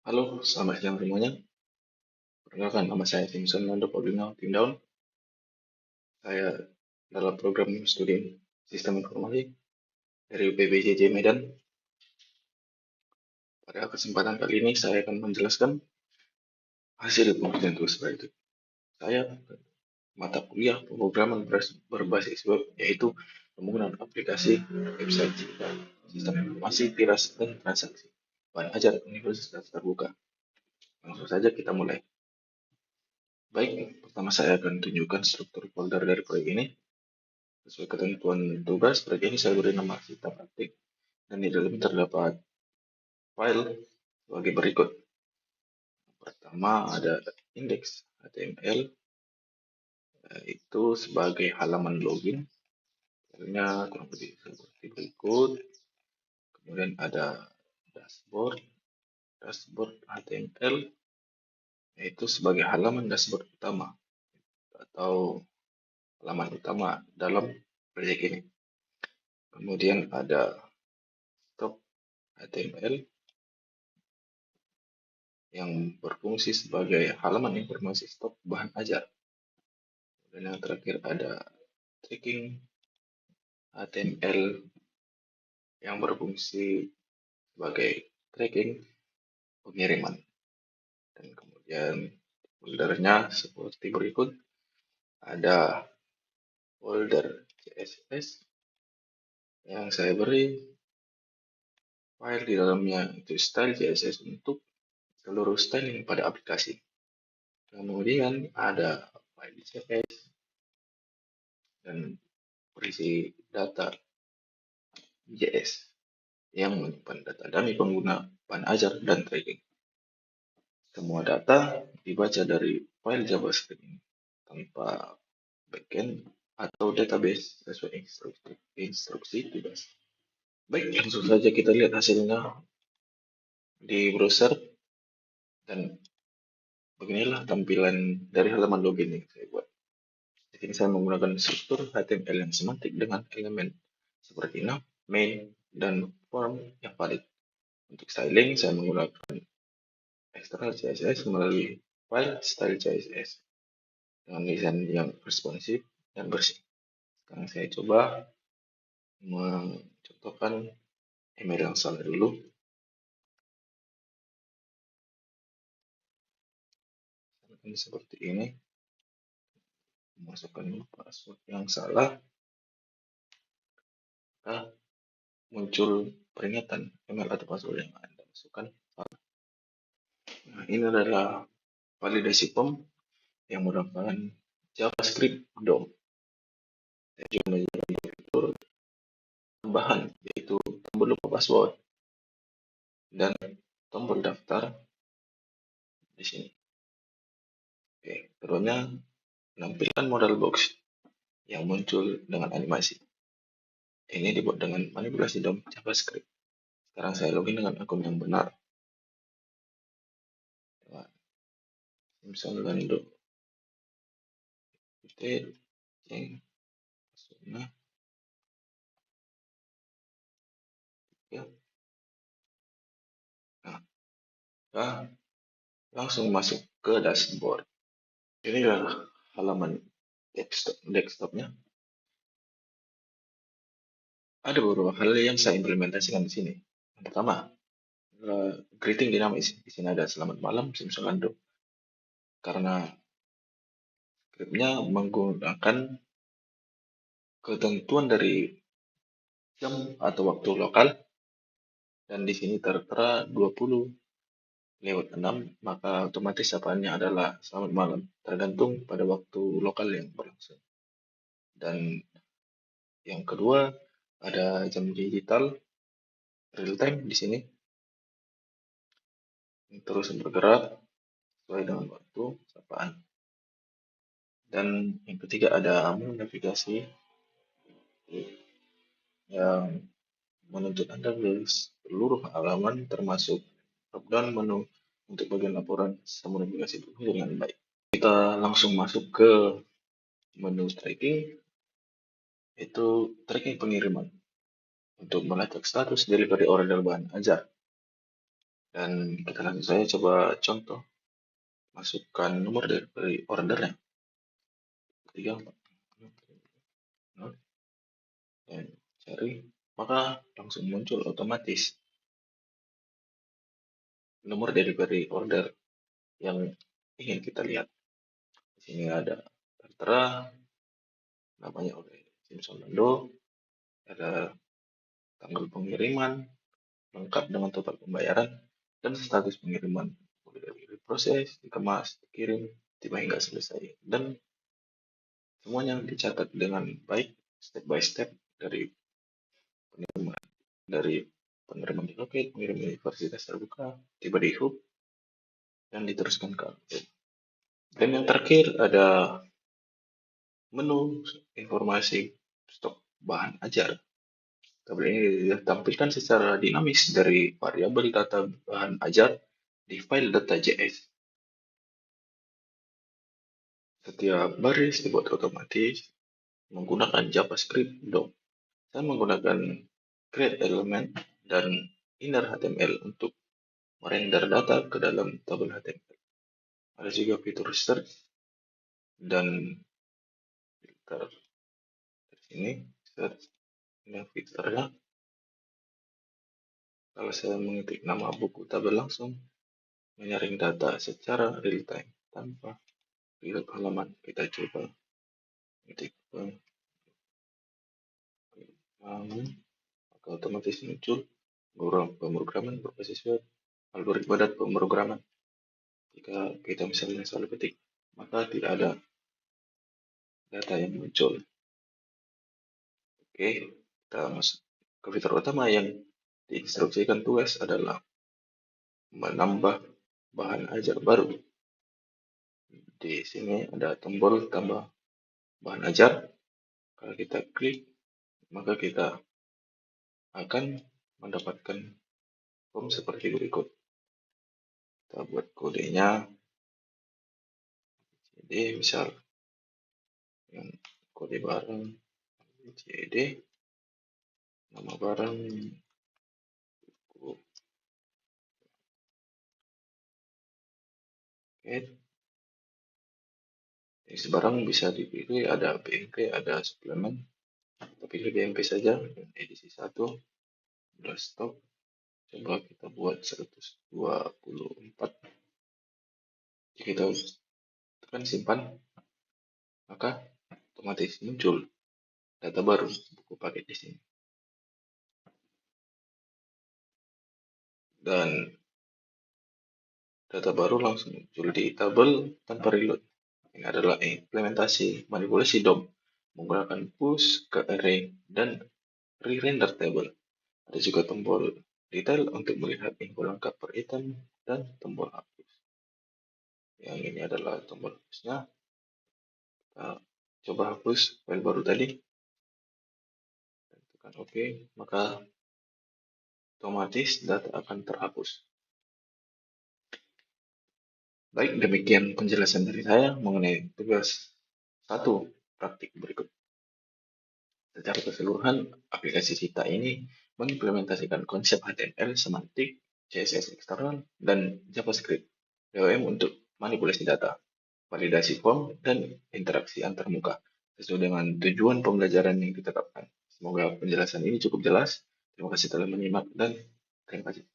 Halo, selamat siang semuanya. Perkenalkan, nama saya Vincent Nando Paulino Tindaun. Saya dalam program studi Sistem Informasi dari UPBJJ Medan. Pada kesempatan kali ini saya akan menjelaskan hasil penelitian tugas itu. Saya mata kuliah pemrograman berbasis web, yaitu penggunaan aplikasi website sistem informasi, tiras, dan transaksi. Bahan ajar Universitas Terbuka. Langsung saja kita mulai. Baik, pertama saya akan tunjukkan struktur folder dari proyek ini. Sesuai ketentuan tugas, proyek ini saya beri nama kita praktik dan di dalam terdapat file sebagai berikut. Pertama ada indeks HTML, itu sebagai halaman login. Filenya kurang lebih seperti berikut. Kemudian ada dashboard, dashboard HTML, yaitu sebagai halaman dashboard utama atau halaman utama dalam proyek ini. Kemudian ada stop HTML yang berfungsi sebagai halaman informasi stok bahan ajar. Dan yang terakhir ada tracking HTML yang berfungsi sebagai tracking pengiriman. Dan kemudian foldernya seperti berikut. Ada folder CSS yang saya beri file di dalamnya itu style CSS untuk seluruh styling pada aplikasi. Kemudian ada file CSS dan berisi data JS yang menyimpan data dummy pengguna, bahan ajar, dan tracking. Semua data dibaca dari file JavaScript ini tanpa backend atau database sesuai instruksi tugas. Baik, langsung saja kita lihat hasilnya di browser dan beginilah tampilan dari halaman login yang saya buat. Di sini saya menggunakan struktur HTML yang semantik dengan elemen seperti nav, main, dan form yang valid. Untuk styling, saya menggunakan eksternal CSS melalui file style CSS dengan desain yang responsif dan bersih. Sekarang saya coba mencontohkan email yang salah dulu. Ini seperti ini. Masukkan password yang salah, maka muncul peringatan email atau password yang Anda masukkan salah. Nah, ini adalah validasi form yang merupakan JavaScript DOM. Saya juga menjadi fitur tambahan, yaitu tombol lupa password dan tombol daftar di sini. Oke, keduanya menampilkan modal box yang muncul dengan animasi. Ini dibuat dengan manipulasi DOM JavaScript. Sekarang saya login dengan akun yang benar. Misalnya Lando passwordnya ya. Nah, kita langsung masuk ke dashboard. Ini adalah halaman desktopnya. Ada beberapa hal yang saya implementasikan di sini. Yang pertama, greeting dinamis. Di sini ada selamat malam, simsalando. Karena scriptnya menggunakan ketentuan dari jam atau waktu lokal, dan di sini tertera 20:06, maka otomatis sapaannya adalah selamat malam, tergantung pada waktu lokal yang berlangsung. Dan yang kedua, ada jam digital real time di sini terus bergerak sesuai dengan waktu sapaan. Dan yang ketiga ada menu navigasi yang menuntut Anda ke seluruh halaman termasuk drop down menu untuk bagian laporan semua navigasi berfungsi dengan baik. Kita langsung masuk ke menu tracking, itu tracking pengiriman untuk melacak status delivery order bahan ajar. Dan kita langsung saja coba contoh, masukkan nomor dari ordernya 34 dan cari, maka langsung muncul otomatis nomor delivery order yang ingin kita lihat. Di sini ada tertera namanya oleh Simpson Lando, ada tanggal pengiriman lengkap dengan total pembayaran dan status pengiriman, mulai dari diproses, dikemas, dikirim, tiba hingga selesai, dan semuanya dicatat dengan baik step by step dari penerimaan dari penerimaan di loket, pengirim universitas terbuka, tiba di hub, dan diteruskan ke update. Dan yang terakhir ada menu informasi stok bahan ajar. Tabel ini ditampilkan secara dinamis dari variabel data bahan ajar di file data.js. Setiap baris dibuat otomatis menggunakan JavaScript DOM. Saya menggunakan create element dan inner HTML untuk merender data ke dalam tabel HTML. Ada juga fitur search dan filter. Di sini search dan filternya. Kalau saya mengetik nama buku tabel langsung menyaring data secara real time tanpa reload halaman. Kita coba ketik maka otomatis muncul pemrograman berbasis web, algoritma dan pemrograman. Jika kita misalnya salah ketik, maka tidak ada data yang muncul. Oke, kita masuk ke fitur utama yang diinstruksikan tugas adalah menambah bahan ajar baru. Di sini ada tombol tambah bahan ajar. Kalau kita klik, maka kita akan mendapatkan form seperti berikut. Kita buat kodenya. Jadi misal yang kode barang JD, nama barang buku. Oke, jenis barang bisa dipilih, ada BMP, ada suplemen. Kita pilih BMP saja, edisi 1, udah stok. Coba kita buat 124. Jika kita tekan simpan, maka otomatis muncul data baru buku paket di sini. Dan data baru langsung muncul di tabel tanpa reload. Ini adalah implementasi manipulasi DOM menggunakan push ke array dan re-render table. Ada juga tombol detail untuk melihat info lengkap per item dan tombol hapus. Yang ini adalah tombol hapusnya. Kita coba hapus file baru tadi. Tekan OK, maka otomatis data akan terhapus. Baik, demikian penjelasan dari saya mengenai tugas 1 praktik berikut. Secara keseluruhan, aplikasi Sita ini mengimplementasikan konsep HTML, semantik, CSS eksternal, dan JavaScript DOM untuk manipulasi data, validasi form, dan interaksi antarmuka sesuai dengan tujuan pembelajaran yang ditetapkan. Semoga penjelasan ini cukup jelas. Terima kasih telah menyimak dan terima kasih.